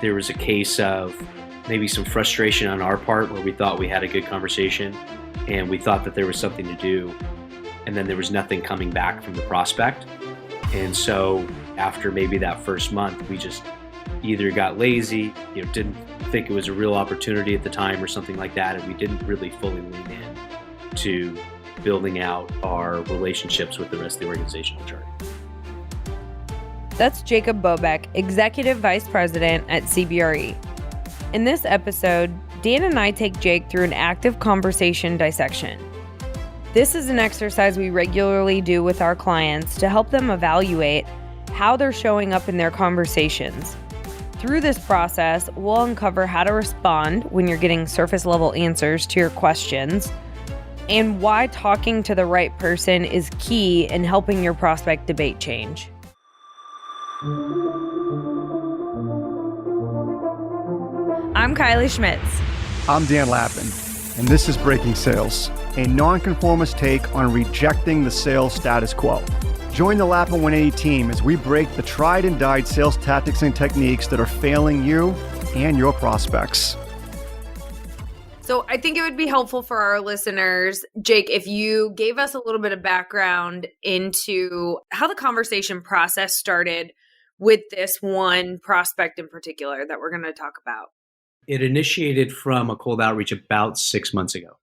there was a case of maybe some frustration on our part where we thought we had a good conversation and we thought that there was something to do, and then there was nothing coming back from the prospect. And so after maybe that first month, we just either got lazy, didn't think it was a real opportunity at the time or something like that, and we didn't really fully lean in to building out our relationships with the rest of the organizational chart. That's Jacob Bobek, Executive Vice President at CBRE. In this episode, Dan and I take Jake through an active conversation dissection. This is an exercise we regularly do with our clients to help them evaluate how they're showing up in their conversations. Through this process, we'll uncover how to respond when you're getting surface-level answers to your questions, and why talking to the right person is key in helping your prospect debate change. I'm Kylie Schmitz. I'm Dan Lappin, and this is Breaking Sales, a nonconformist take on rejecting the sales status quo. Join the Lappin 180 team as we break the tried and died sales tactics and techniques that are failing you and your prospects. So I think it would be helpful for our listeners, Jake, if you gave us a little bit of background into how the conversation process started with this one prospect in particular that we're going to talk about. It initiated from a cold outreach about 6 months ago.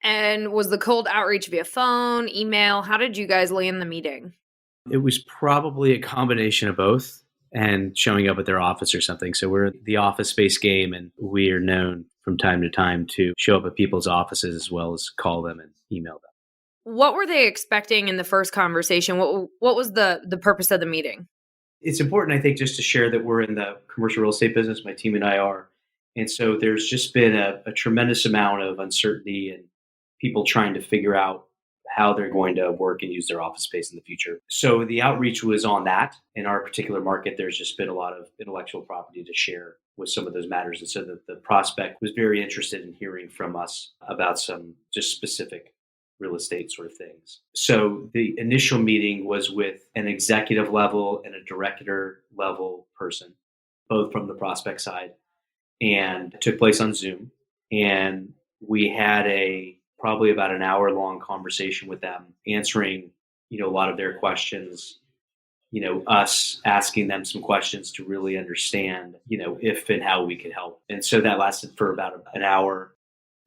And was the cold outreach via phone, email? How did you guys land the meeting? It was probably a combination of both and showing up at their office or something. So we're the office space game, and we are known from time to time to show up at people's offices as well as call them and email them. What were they expecting in the first conversation? What was the purpose of the meeting? It's important, I think, just to share that we're in the commercial real estate business. My team and I are. And so there's just been a tremendous amount of uncertainty and people trying to figure out how they're going to work and use their office space in the future. So the outreach was on that. In our particular market, there's just been a lot of intellectual property to share with some of those matters. And so the prospect was very interested in hearing from us about some just specific real estate sort of things. So the initial meeting was with an executive level and a director level person, both from the prospect side, and it took place on Zoom. And we had probably about an hour long conversation with them, answering, a lot of their questions, us asking them some questions to really understand, if and how we could help. And so that lasted for about an hour.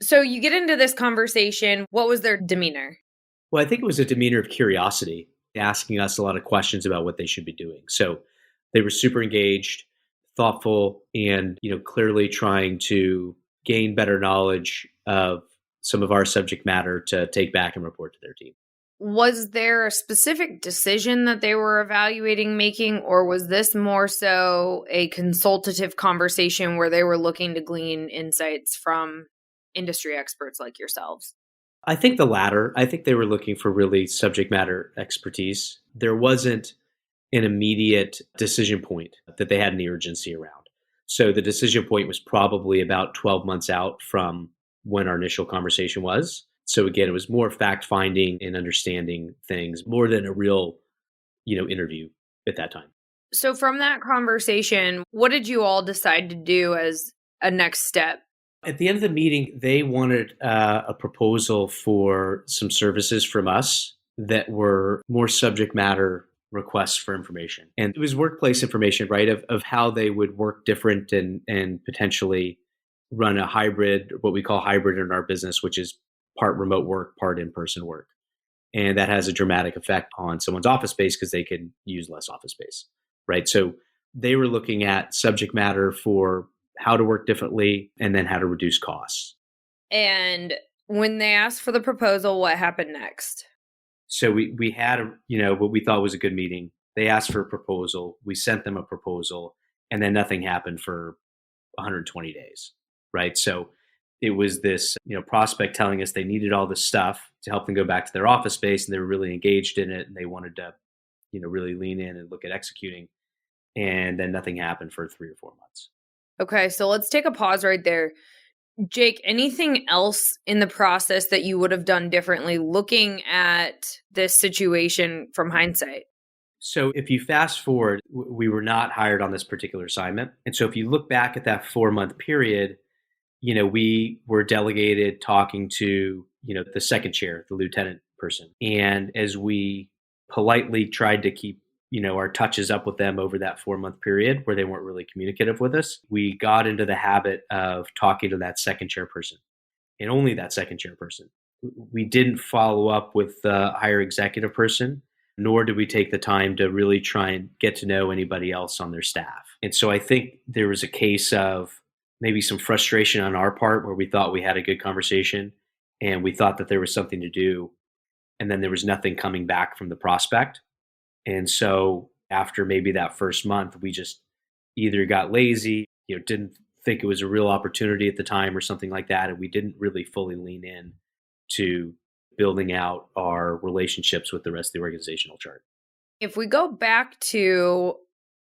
So you get into this conversation. What was their demeanor? Well, I think it was a demeanor of curiosity, asking us a lot of questions about what they should be doing. So they were super engaged, thoughtful, and, clearly trying to gain better knowledge of some of our subject matter to take back and report to their team. Was there a specific decision that they were evaluating making, or was this more so a consultative conversation where they were looking to glean insights from industry experts like yourselves? I think the latter. I think they were looking for really subject matter expertise. There wasn't an immediate decision point that they had any urgency around. So the decision point was probably about 12 months out from when our initial conversation was. So again, it was more fact finding and understanding things more than a real, interview at that time. So from that conversation, what did you all decide to do as a next step? At the end of the meeting, they wanted a proposal for some services from us that were more subject matter requests for information. And it was workplace information, right, of how they would work different and potentially run a hybrid, what we call hybrid in our business, which is part remote work, part in-person work. And that has a dramatic effect on someone's office space because they can use less office space, right? So they were looking at subject matter for how to work differently and then how to reduce costs. And when they asked for the proposal, what happened next? So we had, what we thought was a good meeting. They asked for a proposal. We sent them a proposal, and then nothing happened for 120 days, right? So it was this, prospect telling us they needed all this stuff to help them go back to their office space, and they were really engaged in it, and they wanted to, really lean in and look at executing. And then nothing happened for 3 or 4 months. Okay, so let's take a pause right there. Jake, anything else in the process that you would have done differently looking at this situation from hindsight? So if you fast forward, we were not hired on this particular assignment. And so if you look back at that 4-month period, we were delegated talking to, the second chair, the lieutenant person. And as we politely tried to keep, our touches up with them over that 4-month period where they weren't really communicative with us, we got into the habit of talking to that second chairperson and only that second chairperson. We didn't follow up with the higher executive person, nor did we take the time to really try and get to know anybody else on their staff. And so I think there was a case of maybe some frustration on our part where we thought we had a good conversation and we thought that there was something to do. And then there was nothing coming back from the prospect. And so after maybe that first month, we just either got lazy, didn't think it was a real opportunity at the time or something like that. And we didn't really fully lean in to building out our relationships with the rest of the organizational chart. If we go back to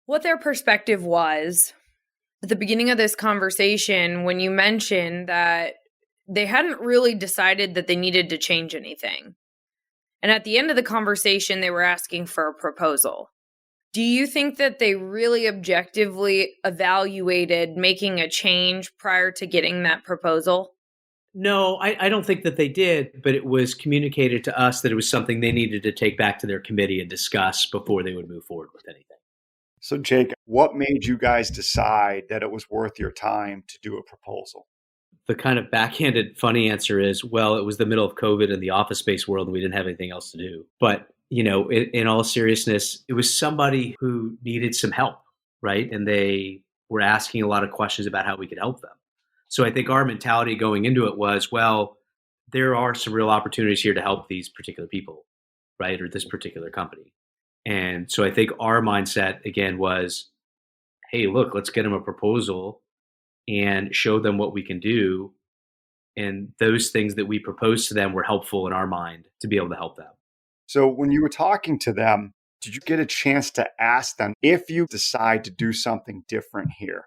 what their perspective was at the beginning of this conversation, when you mentioned that they hadn't really decided that they needed to change anything. And at the end of the conversation, they were asking for a proposal. Do you think that they really objectively evaluated making a change prior to getting that proposal? No, I don't think that they did, but it was communicated to us that it was something they needed to take back to their committee and discuss before they would move forward with anything. So, Jake, what made you guys decide that it was worth your time to do a proposal? The kind of backhanded funny answer is, well, it was the middle of COVID in the office space world and we didn't have anything else to do. But, in all seriousness, it was somebody who needed some help, right? And they were asking a lot of questions about how we could help them. So I think our mentality going into it was, well, there are some real opportunities here to help these particular people, right? Or this particular company. And so I think our mindset, again, was, hey, look, let's get them a proposal and show them what we can do. And those things that we proposed to them were helpful in our mind to be able to help them. So when you were talking to them, did you get a chance to ask them, if you decide to do something different here,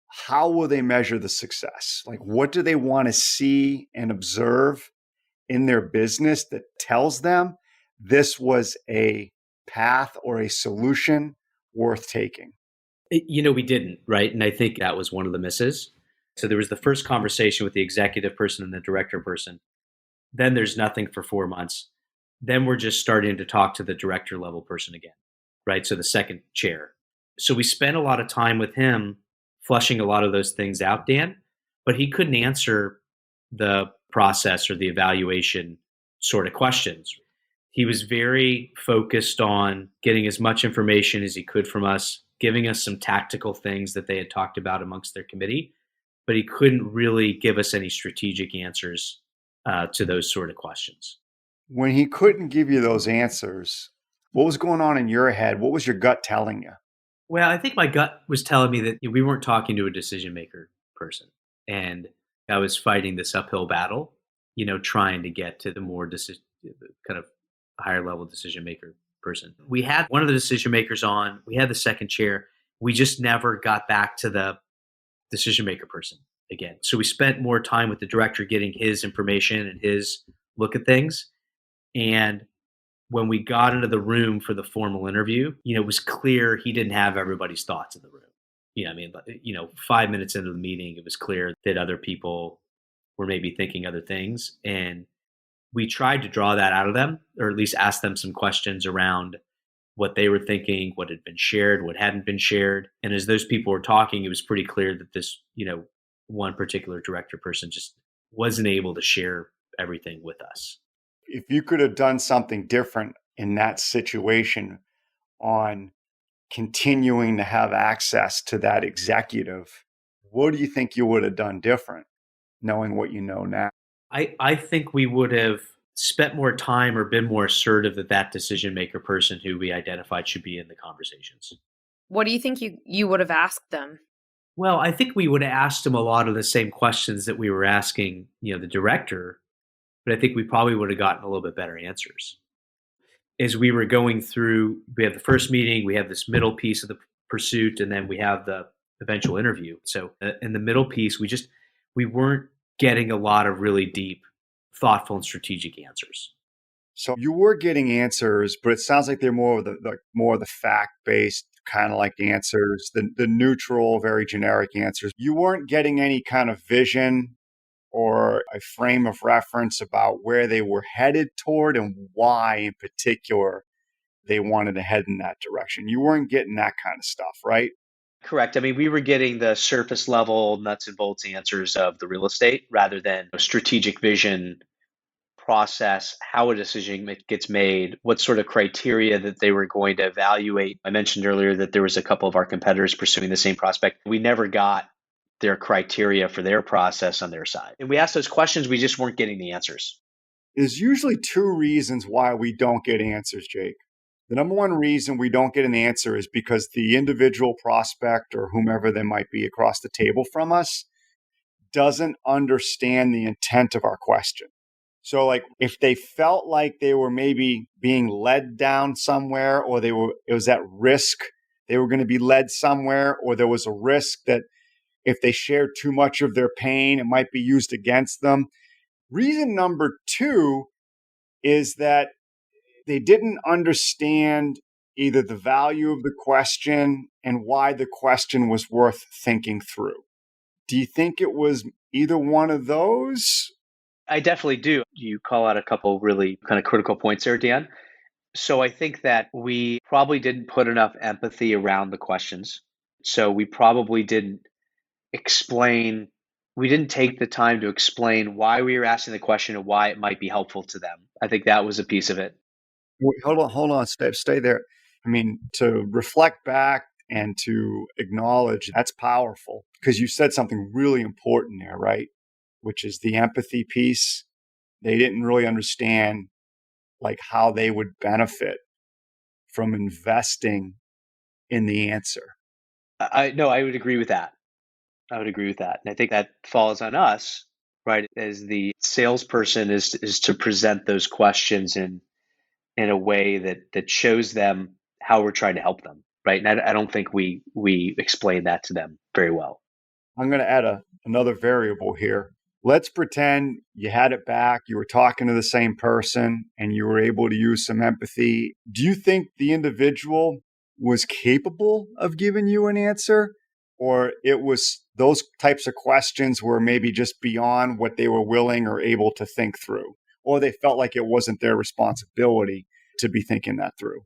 how will they measure the success? Like, what do they want to see and observe in their business that tells them this was a path or a solution worth taking? We didn't, right? And I think that was one of the misses. So there was the first conversation with the executive person and the director person. Then there's nothing for 4 months. Then we're just starting to talk to the director level person again, right? So the second chair. So we spent a lot of time with him flushing a lot of those things out, Dan, but he couldn't answer the process or the evaluation sort of questions. He was very focused on getting as much information as he could from us, giving us some tactical things that they had talked about amongst their committee, but he couldn't really give us any strategic answers to those sort of questions. When he couldn't give you those answers, what was going on in your head? What was your gut telling you? Well, I think my gut was telling me that we weren't talking to a decision maker person. And I was fighting this uphill battle, trying to get to the more kind of higher level decision maker person. We had one of the decision makers on, we had the second chair. We just never got back to the decision maker person again. So we spent more time with the director getting his information and his look at things. And when we got into the room for the formal interview, it was clear he didn't have everybody's thoughts in the room. 5 minutes into the meeting, it was clear that other people were maybe thinking other things. And we tried to draw that out of them, or at least ask them some questions around what they were thinking, what had been shared, what hadn't been shared. And as those people were talking, it was pretty clear that this, one particular director person just wasn't able to share everything with us. If you could have done something different in that situation on continuing to have access to that executive, what do you think you would have done different, knowing what you know now? I think we would have spent more time or been more assertive that decision maker person who we identified should be in the conversations. What do you think you would have asked them? Well, I think we would have asked them a lot of the same questions that we were asking, the director, but I think we probably would have gotten a little bit better answers. As we were going through, we have the first meeting, we have this middle piece of the pursuit, and then we have the eventual interview. So in the middle piece, we weren't getting a lot of really deep, thoughtful, and strategic answers. So you were getting answers, but it sounds like they're more of the fact-based kind of like answers, the neutral, very generic answers. You weren't getting any kind of vision or a frame of reference about where they were headed toward and why in particular they wanted to head in that direction. You weren't getting that kind of stuff, right? Correct. I mean, we were getting the surface level nuts and bolts answers of the real estate rather than a strategic vision process, how a decision gets made, what sort of criteria that they were going to evaluate. I mentioned earlier that there was a couple of our competitors pursuing the same prospect. We never got their criteria for their process on their side. And we asked those questions, we just weren't getting the answers. There's usually two reasons why we don't get answers, Jake. The number one reason we don't get an answer is because the individual prospect or whomever they might be across the table from us doesn't understand the intent of our question. So like if they felt like they were maybe being led down somewhere or it was at risk, they were going to be led somewhere, or there was a risk that if they shared too much of their pain, it might be used against them. Reason number two is that they didn't understand either the value of the question and why the question was worth thinking through. Do you think it was either one of those? I definitely do. You call out a couple really kind of critical points there, Dan. So I think that we probably didn't put enough empathy around the questions. So we probably didn't we didn't take the time to explain why we were asking the question and why it might be helpful to them. I think that was a piece of it. Wait, hold on, stay there. I mean, to reflect back and to acknowledge, that's powerful because you said something really important there, right? Which is the empathy piece. They didn't really understand like how they would benefit from investing in the answer. I would agree with that. I would agree with that. And I think that falls on us, right? As the salesperson is to present those questions in a way that shows them how we're trying to help them, right? And I don't think we explain that to them very well. I'm going to add another variable here. Let's pretend you had it back, you were talking to the same person, and you were able to use some empathy. Do you think the individual was capable of giving you an answer? Or it was those types of questions were maybe just beyond what they were willing or able to think through? Or they felt like it wasn't their responsibility to be thinking that through?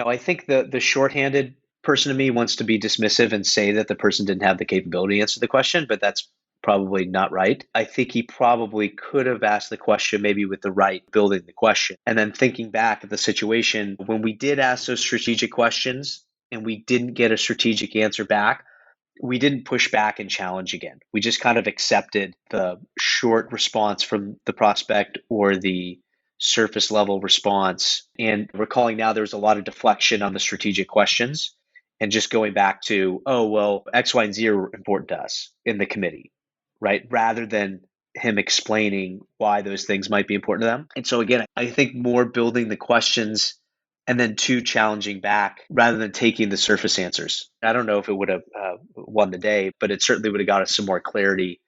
I think the shorthanded person to me wants to be dismissive and say that the person didn't have the capability to answer the question, but that's probably not right. I think he probably could have asked the question maybe with the right building the question. And then thinking back at the situation, when we did ask those strategic questions and we didn't get a strategic answer back, we didn't push back and challenge again. We just kind of accepted the short response from the prospect or the surface level response. And recalling now there was a lot of deflection on the strategic questions and just going back to, oh, well, X, Y, and Z are important to us in the committee, right? Rather than him explaining why those things might be important to them. And so again, I think more building the questions and then two, challenging back rather than taking the surface answers. I don't know if it would have won the day, but it certainly would have got us some more clarity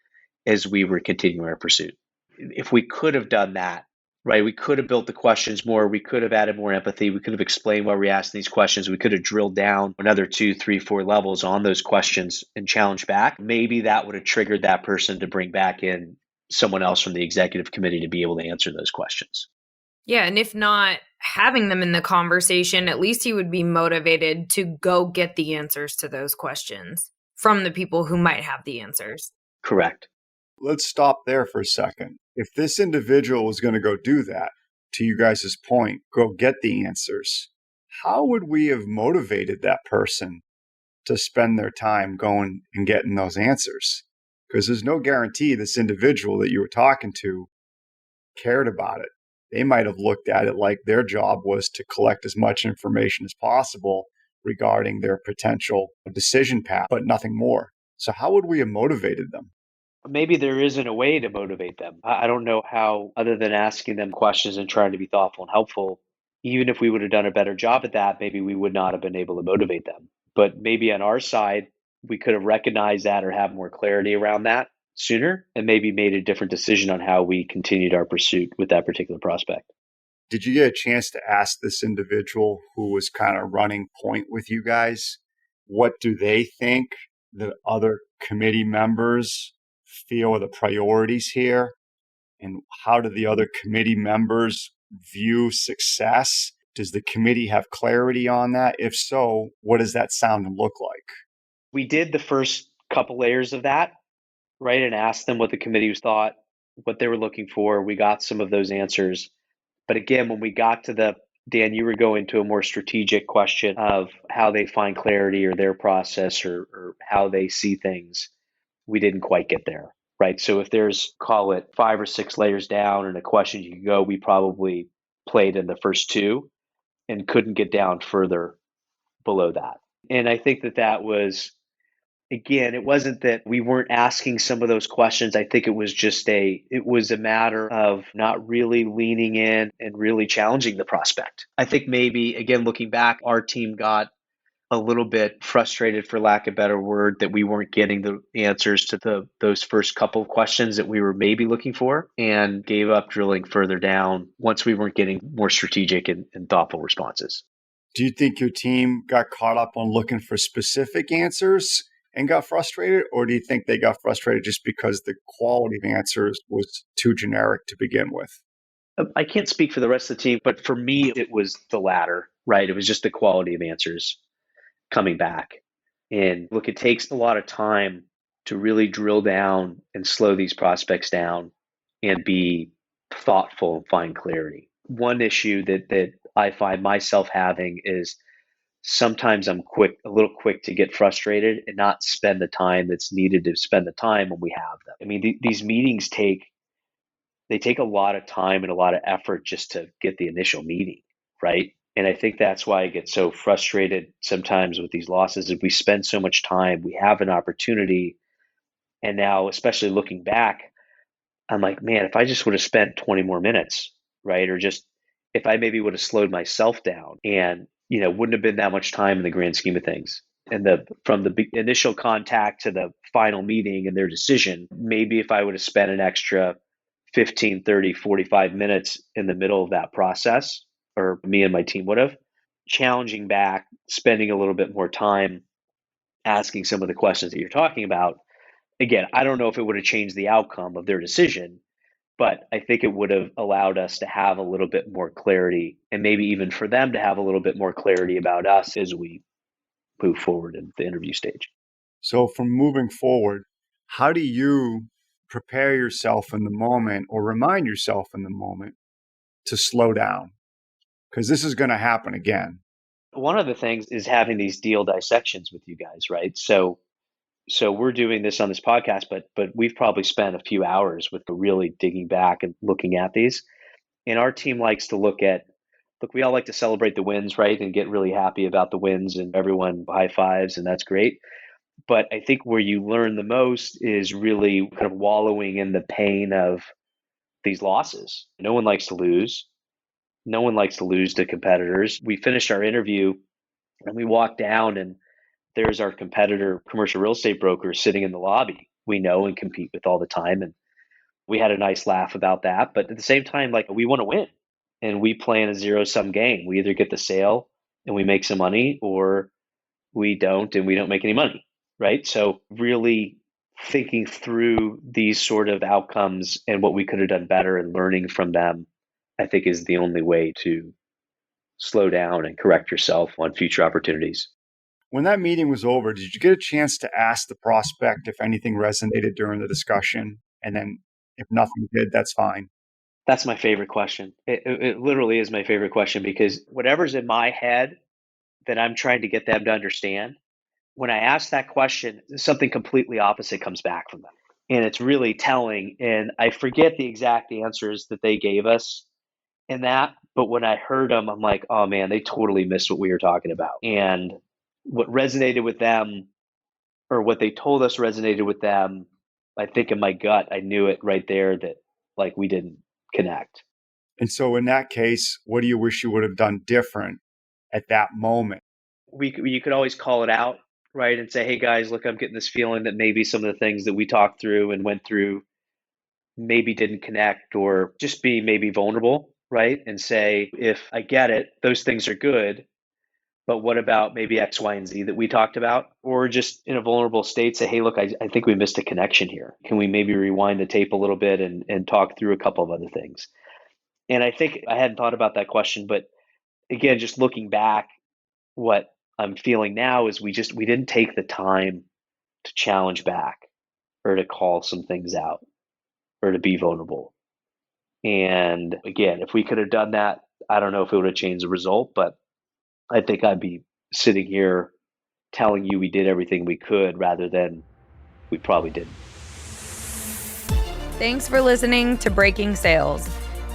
as we were continuing our pursuit. If we could have done that, right, we could have built the questions more, we could have added more empathy, we could have explained why we're asking these questions, we could have drilled down another 2, 3, 4 levels on those questions and challenged back. Maybe that would have triggered that person to bring back in someone else from the executive committee to be able to answer those questions. Yeah, and if not having them in the conversation, at least he would be motivated to go get the answers to those questions from the people who might have the answers. Correct. Let's stop there for a second. If this individual was going to go do that, to you guys' point, go get the answers, how would we have motivated that person to spend their time going and getting those answers? Because there's no guarantee this individual that you were talking to cared about it. They might have looked at it like their job was to collect as much information as possible regarding their potential decision path, but nothing more. So how would we have motivated them? Maybe there isn't a way to motivate them. I don't know how, other than asking them questions and trying to be thoughtful and helpful. Even if we would have done a better job at that, maybe we would not have been able to motivate them. But maybe on our side, we could have recognized that or have more clarity around that sooner and maybe made a different decision on how we continued our pursuit with that particular prospect. Did you get a chance to ask this individual who was kind of running point with you guys? What do they think the other committee members feel are the priorities here? And how do the other committee members view success? Does the committee have clarity on that? If so, what does that sound and look like? We did the first couple layers of that, right, and asked them what the committee thought, what they were looking for. We got some of those answers. But again, when we got to Dan, you were going to a more strategic question of how they find clarity or their process or how they see things. We didn't quite get there, right? So if there's, call it 5 or 6 layers down and a question you can go, we probably played in the first 2 and couldn't get down further below that. And I think that was, again, it wasn't that we weren't asking some of those questions. I think it was a matter of not really leaning in and really challenging the prospect. I think maybe, again, looking back, our team got a little bit frustrated, for lack of a better word, that we weren't getting the answers to those first couple of questions that we were maybe looking for, and gave up drilling further down once we weren't getting more strategic and thoughtful responses. Do you think your team got caught up on looking for specific answers and got frustrated? Or do you think they got frustrated just because the quality of answers was too generic to begin with? I can't speak for the rest of the team, but for me, it was the latter, right? It was just the quality of answers coming back. And look, it takes a lot of time to really drill down and slow these prospects down and be thoughtful and find clarity. One issue that I find myself having is sometimes I'm a little quick to get frustrated and not spend the time that's needed to spend the time when we have them. I mean, these meetings take a lot of time and a lot of effort just to get the initial meeting, right? And I think that's why I get so frustrated sometimes with these losses. If we spend so much time, we have an opportunity. And now, especially looking back, I'm like, man, if I just would have spent 20 more minutes, right? Or just if I maybe would have slowed myself down and, wouldn't have been that much time in the grand scheme of things. And from the initial contact to the final meeting and their decision, maybe if I would have spent an extra 15, 30, 45 minutes in the middle of that process, or me and my team would have, challenging back, spending a little bit more time asking some of the questions that you're talking about. Again, I don't know if it would have changed the outcome of their decision, but I think it would have allowed us to have a little bit more clarity, and maybe even for them to have a little bit more clarity about us as we move forward in the interview stage. So from moving forward, how do you prepare yourself in the moment or remind yourself in the moment to slow down? Because this is going to happen again. One of the things is having these deal dissections with you guys, right? So we're doing this on this podcast, but we've probably spent a few hours with really digging back and looking at these. And our team likes to look, we all like to celebrate the wins, right? And get really happy about the wins and everyone high fives, and that's great. But I think where you learn the most is really kind of wallowing in the pain of these losses. No one likes to lose. No one likes to lose to competitors. We finished our interview and we walked down, and there's our competitor, commercial real estate broker, sitting in the lobby. We know and compete with all the time. And we had a nice laugh about that. But at the same time, we want to win, and we play in a zero-sum game. We either get the sale and we make some money, or we don't and we don't make any money, right? So really thinking through these sort of outcomes and what we could have done better and learning from them, I think, is the only way to slow down and correct yourself on future opportunities. When that meeting was over, did you get a chance to ask the prospect if anything resonated during the discussion? And then if nothing did, that's fine. That's my favorite question. It literally is my favorite question, because whatever's in my head that I'm trying to get them to understand, when I ask that question, something completely opposite comes back from them. And it's really telling. And I forget the exact answers that they gave us in that. But when I heard them, I'm like, oh man, they totally missed what we were talking about. And what resonated with them, or what they told us resonated with them, I think in my gut, I knew it right there that we didn't connect. And so in that case, what do you wish you would have done different at that moment? You could always call it out, right? And say, hey guys, look, I'm getting this feeling that maybe some of the things that we talked through and went through maybe didn't connect, or just be maybe vulnerable right? And say, if I get it, those things are good, but what about maybe X, Y, and Z that we talked about? Or just in a vulnerable state, say, hey, look, I think we missed a connection here. Can we maybe rewind the tape a little bit and talk through a couple of other things? And I think I hadn't thought about that question, but again, just looking back, what I'm feeling now is we didn't take the time to challenge back or to call some things out or to be vulnerable. And again, if we could have done that, I don't know if it would have changed the result, but I think I'd be sitting here telling you we did everything we could rather than we probably didn't. Thanks for listening to Breaking Sales.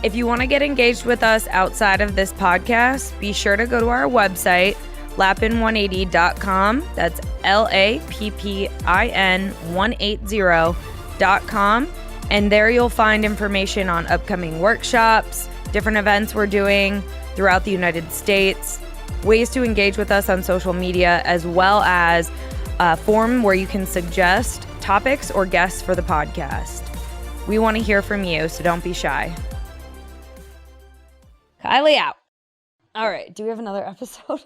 If you want to get engaged with us outside of this podcast, be sure to go to our website, lappin180.com. That's LAPPIN180.com. And there you'll find information on upcoming workshops, different events we're doing throughout the United States, ways to engage with us on social media, as well as a form where you can suggest topics or guests for the podcast. We want to hear from you, so don't be shy. Kiley out. All right. Do we have another episode?